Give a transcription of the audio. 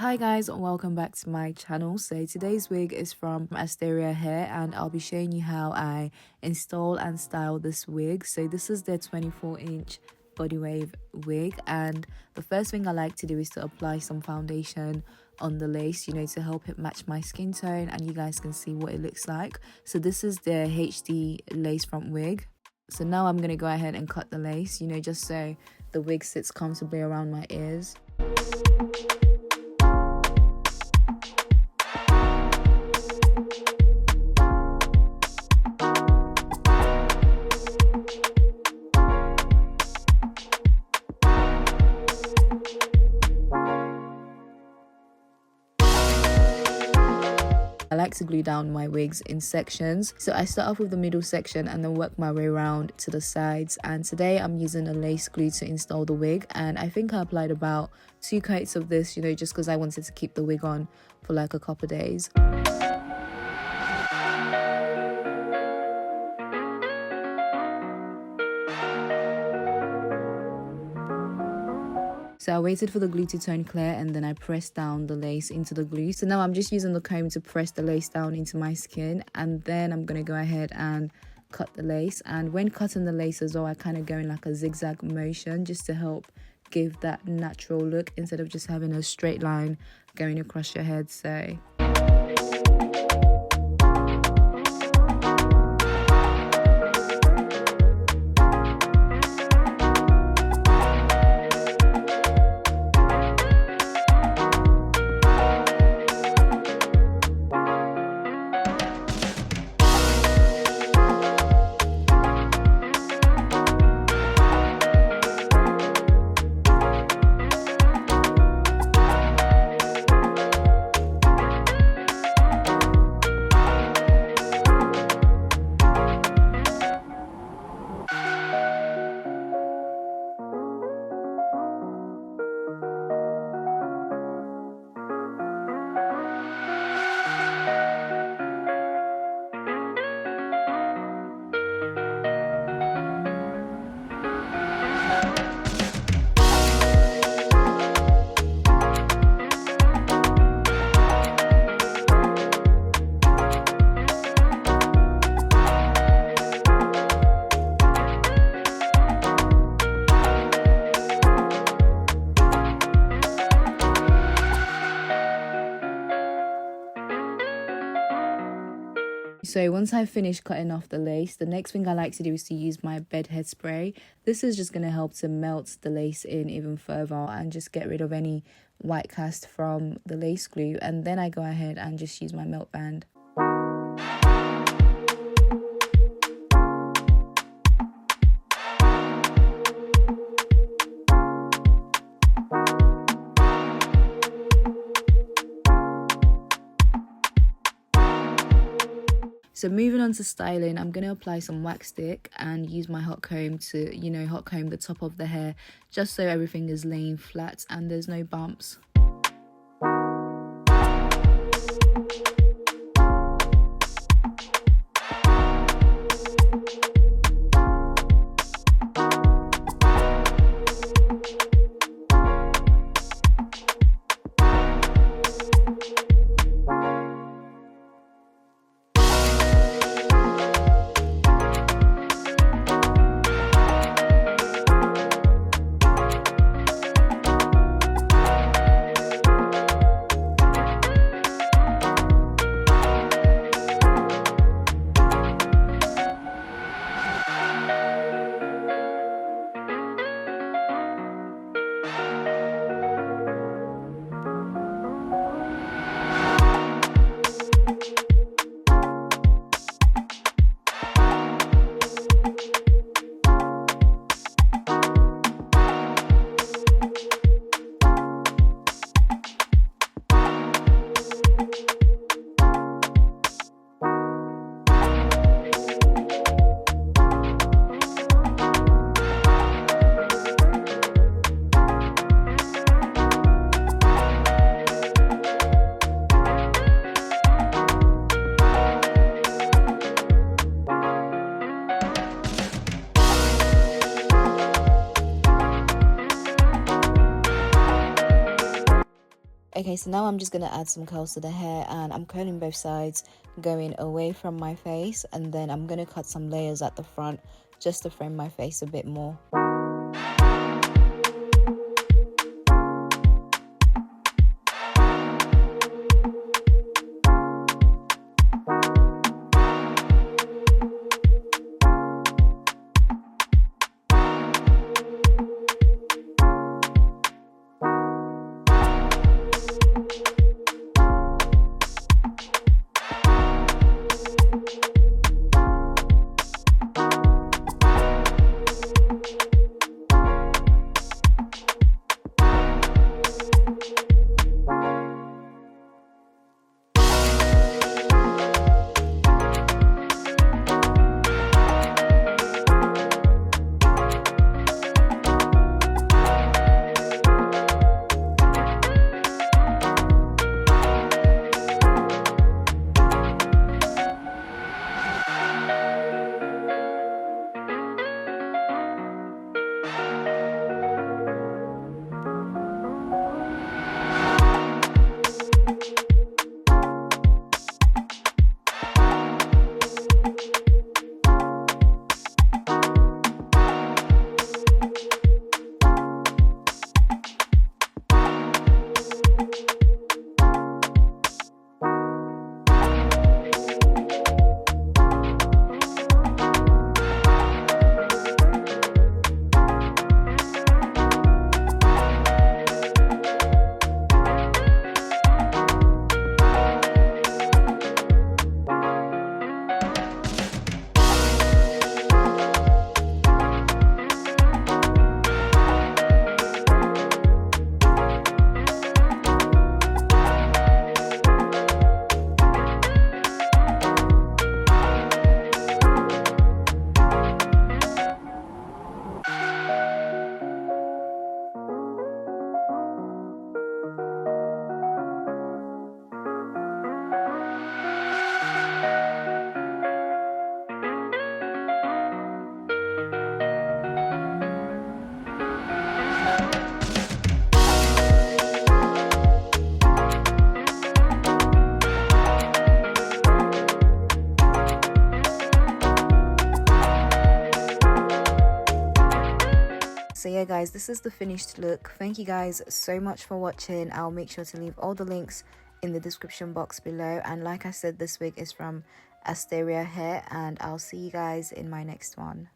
Hi guys, and welcome back to my channel. So today's wig is from Asteria hair, and I'll be showing you how I install and style this wig. So this is their 24-inch body wave wig, and the first thing I like to do is to apply some foundation on the lace, to help it match my skin tone, and you guys can see what it looks like. So this is the HD lace front wig. So now I'm going to go ahead and cut the lace, just so the wig sits comfortably around my ears. I like to glue down my wigs in sections. So I start off with the middle section and then work my way around to the sides. And today I'm using a lace glue to install the wig. And I think I applied about 2 coats of this, just because I wanted to keep the wig on for like a couple of days. So I waited for the glue to turn clear, and then I pressed down the lace into the glue. So now I'm just using the comb to press the lace down into my skin, and then I'm going to go ahead and cut the lace. And when cutting the lace as well, I kind of go in like a zigzag motion just to help give that natural look instead of just having a straight line going across your head. So once I've finished cutting off the lace, the next thing I like to do is to use my bed head spray. This is just going to help to melt the lace in even further and just get rid of any white cast from the lace glue. And then I go ahead and just use my melt band. So moving on to styling, I'm going to apply some wax stick and use my hot comb to, hot comb the top of the hair just so everything is laying flat and there's no bumps. Okay, so now I'm just going to add some curls to the hair, and I'm curling both sides, going away from my face, and then I'm going to cut some layers at the front just to frame my face a bit more. So yeah guys, this is the finished look. Thank you guys so much for watching. I'll make sure to leave all the links in the description box below, and like I said, this wig is from Asteria Hair, and I'll see you guys in my next one.